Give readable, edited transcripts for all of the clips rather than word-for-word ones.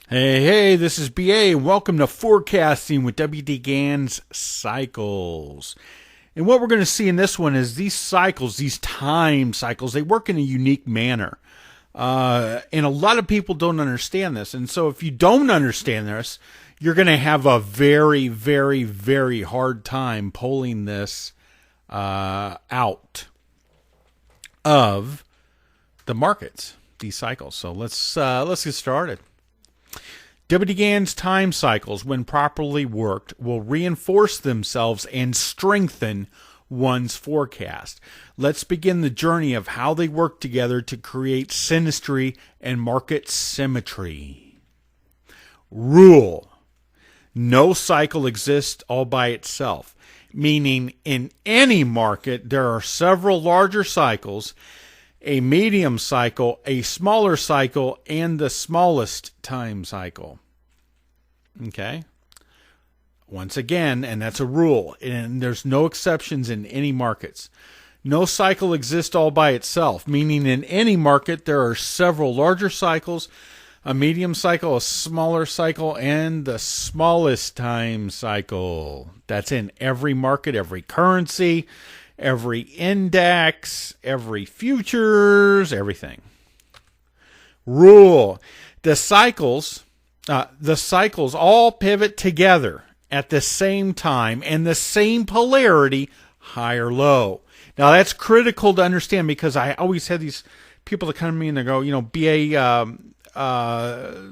Hey, this is BA. Welcome to Forecasting with WD Ganns Cycles. And what we're going to see in this one is these cycles, these time cycles, they work in a unique manner. And a lot of people don't understand this. And so if you don't understand this, you're going to have a very, very, very hard time pulling this out of the markets, these cycles. So let's get started. WD Gann's time cycles, when properly worked, will reinforce themselves and strengthen one's forecast. Let's begin the journey of how they work together to create synastry and market symmetry. Rule: no cycle exists all by itself, meaning in any market there are several larger cycles, a medium cycle, a smaller cycle, and the smallest time cycle. Okay? Once again, and that's a rule, and there's no exceptions in any markets. No cycle exists all by itself, meaning in any market there are several larger cycles, a medium cycle, a smaller cycle, and the smallest time cycle. That's in every market, every currency, every index, every futures, everything. Rule: the cycles all pivot together at the same time and the same polarity, high or low. Now that's critical to understand, because I always had these people that come to me and they go, BA,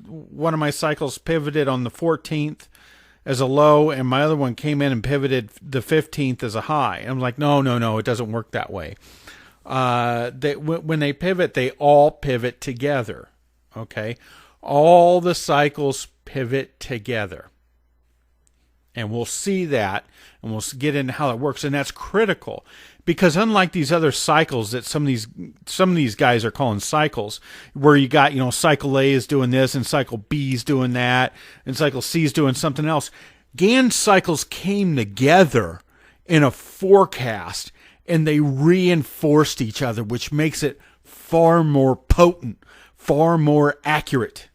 one of my cycles pivoted on the 14th as a low, and my other one came in and pivoted the 15th as a high. And I'm like, no, it doesn't work that way. When they pivot, they all pivot together. Okay, all the cycles pivot together, and we'll see that, and we'll get into how it works. And that's critical, because unlike these other cycles that some of these guys are calling cycles, where you got, cycle A is doing this and cycle B is doing that and cycle C is doing something else, Gann cycles came together in a forecast and they reinforced each other, which makes it far more potent, far more accurate.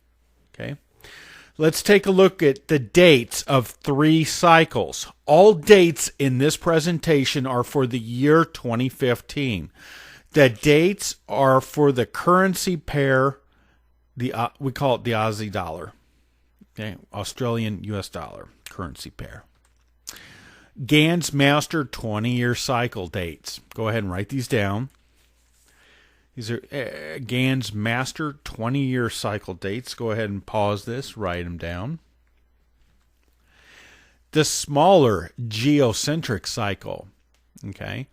Okay, let's take a look at the dates of 3 cycles. All dates in this presentation are for the year 2015. The dates are for the currency pair, we call it the Aussie dollar, okay, Australian US dollar currency pair. Ganns Master 20-year cycle dates. Go ahead and write these down. These are Ganns Master 20-year cycle dates. Go ahead and pause this, write them down. The smaller geocentric cycle. Okay.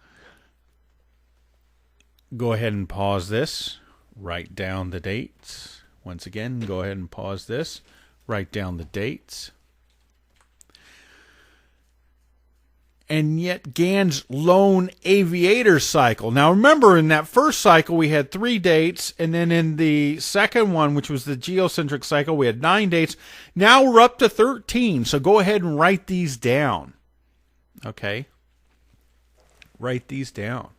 Go ahead and pause this, write down the dates. Once again, go ahead and pause this, write down the dates. And yet Gann's lone Aviator cycle. Now remember, in that first cycle we had 3 dates, and then in the second one, which was the geocentric cycle, we had 9 dates. Now we're up to 13, so go ahead and write these down. Okay? Write these down.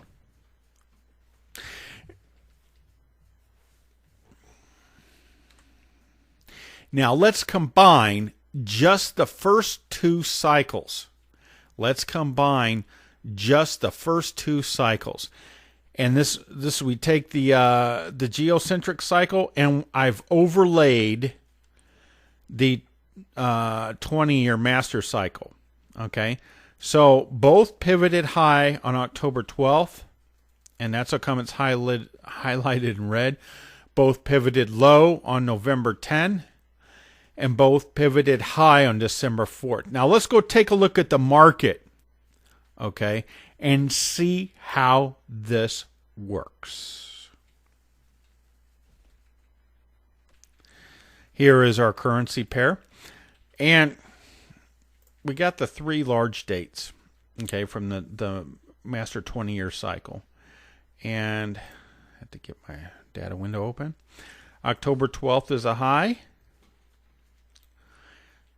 Now let's combine just the first 2 cycles. Let's combine just the first 2 cycles. And this we take the geocentric cycle, and I've overlaid the 20-year master cycle. Okay? So both pivoted high on October 12th, and that's how come it's highlighted in red. Both pivoted low on November 10th. And both pivoted high on December 4th. Now let's go take a look at the market, okay, and see how this works. Here is our currency pair, and we got the 3 large dates, okay, from the master 20-year cycle. And I have to get my data window open. October 12th is a high.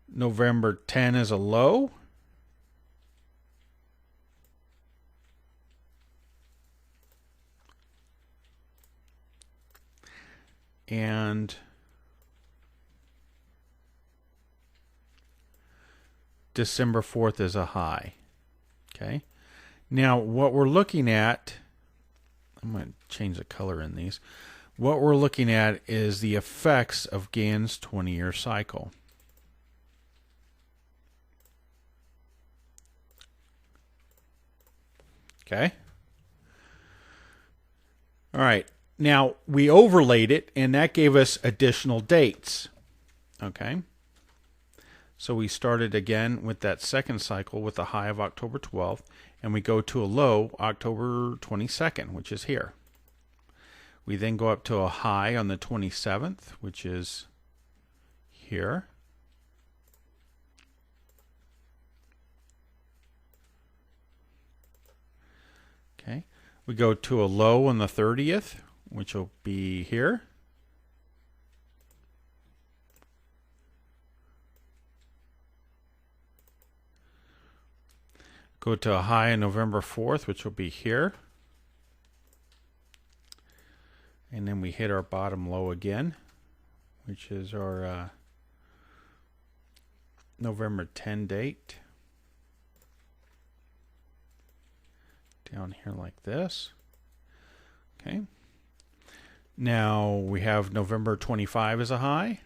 November 10 is a low. And December 4th is a high. Okay. Now, what we're looking at, I'm going to change the color in these. What we're looking at is the effects of Gann's 20-year cycle. Okay. All right. Now, we overlaid it, and that gave us additional dates. Okay. So we started again with that second cycle with a high of October 12th, and we go to a low October 22nd, which is here. We then go up to a high on the 27th, which is here. Okay. We go to a low on the 30th, which will be here. Go to a high on November 4th, which will be here. And then we hit our bottom low again, which is our November 10 date. Down here like this. Okay. Now we have November 25 as a high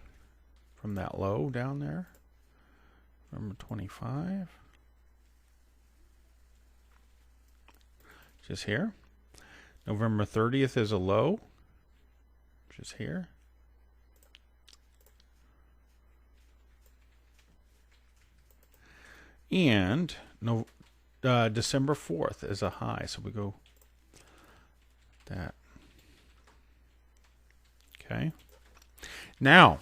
from that low down there. November 25. Just here. November 30th is a low, which is here. And December 4th is a high, so we go that. Okay. Now,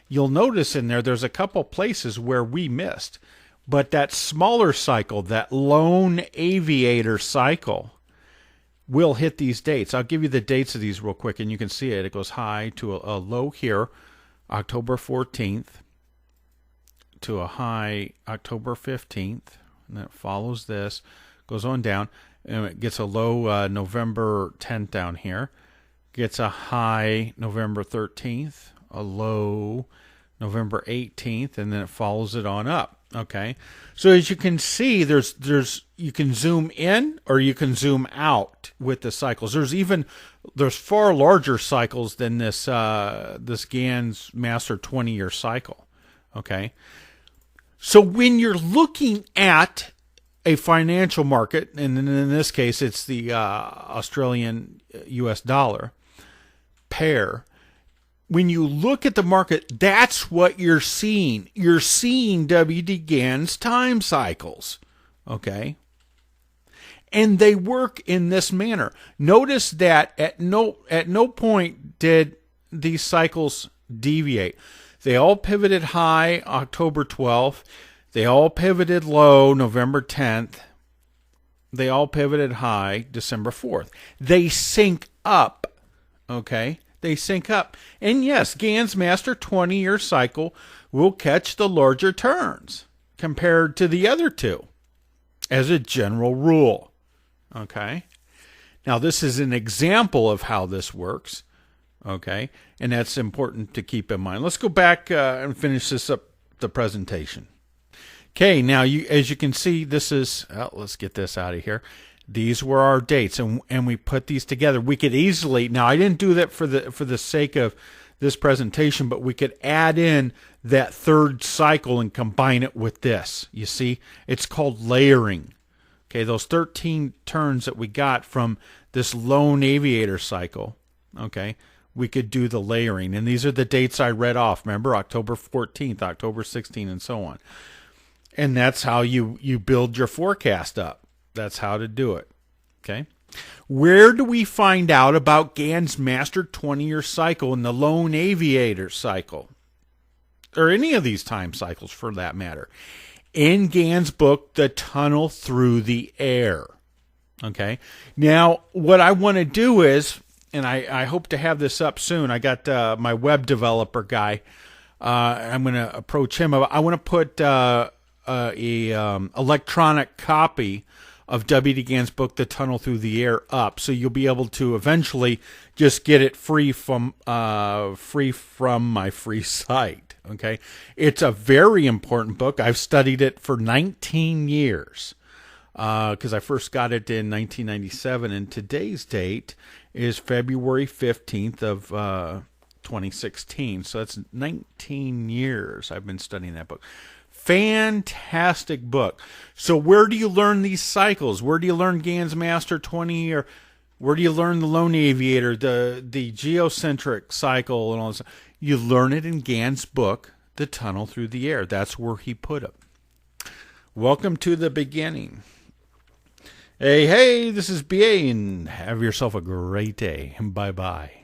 you'll notice in there's a couple places where we missed, but that smaller cycle, that lone Aviator cycle, will hit these dates. I'll give you the dates of these real quick, and you can see it. It goes high to a low here, October 14th, to a high October 15th, and then it follows this, goes on down, and it gets a low November 10th down here, gets a high November 13th, a low November 18th, and then it follows it on up. Okay, so as you can see, there's you can zoom in or you can zoom out with the cycles. There's far larger cycles than this this Ganns Master 20-year cycle. Okay, so when you're looking at a financial market, and in this case it's the Australian US dollar pair, when you look at the market, that's what you're seeing. You're seeing W.D. Ganns time cycles, okay? And they work in this manner. Notice that at no point did these cycles deviate. They all pivoted high October 12th. They all pivoted low November 10th. They all pivoted high December 4th. They sync up, okay? They sync up. And yes, Ganns Master 20-year cycle will catch the larger turns compared to the other two as a general rule. Okay? Now, this is an example of how this works. Okay? And that's important to keep in mind. Let's go back and finish this up, the presentation. Okay, now as you can see, this is, let's get this out of here. These were our dates, and we put these together. We could easily, now I didn't do that for the sake of this presentation, but we could add in that third cycle and combine it with this. You see, it's called layering. Okay, those 13 turns that we got from this lone Aviator cycle, okay, we could do the layering. And these are the dates I read off. Remember, October 14th, October 16th, and so on. And that's how you build your forecast up. That's how to do it. Okay. Where do we find out about Ganns Master 20-year cycle and the lone Aviator cycle? Or any of these time cycles for that matter. In Gann's book, The Tunnel Through the Air. Okay. Now, what I want to do is, and I hope to have this up soon. I got my web developer guy. I'm going to approach him. I want to put electronic copy of W.D. Ganns' book, The Tunnel Through the Air, up, so you'll be able to eventually just get it free from my free site. Okay. It's a very important book. I've studied it for 19 years. Because I first got it in 1997, and today's date is February 15th of 2016. So that's 19 years I've been studying that book. Fantastic book. So where do you learn these cycles? Where do you learn Ganns Master 20, or where do you learn the lone aviator, the geocentric cycle, and all this? You learn it in Gann's book, The Tunnel Through the Air. That's where he put it. Welcome to the beginning. Hey, this is BA, and have yourself a great day. Bye-bye.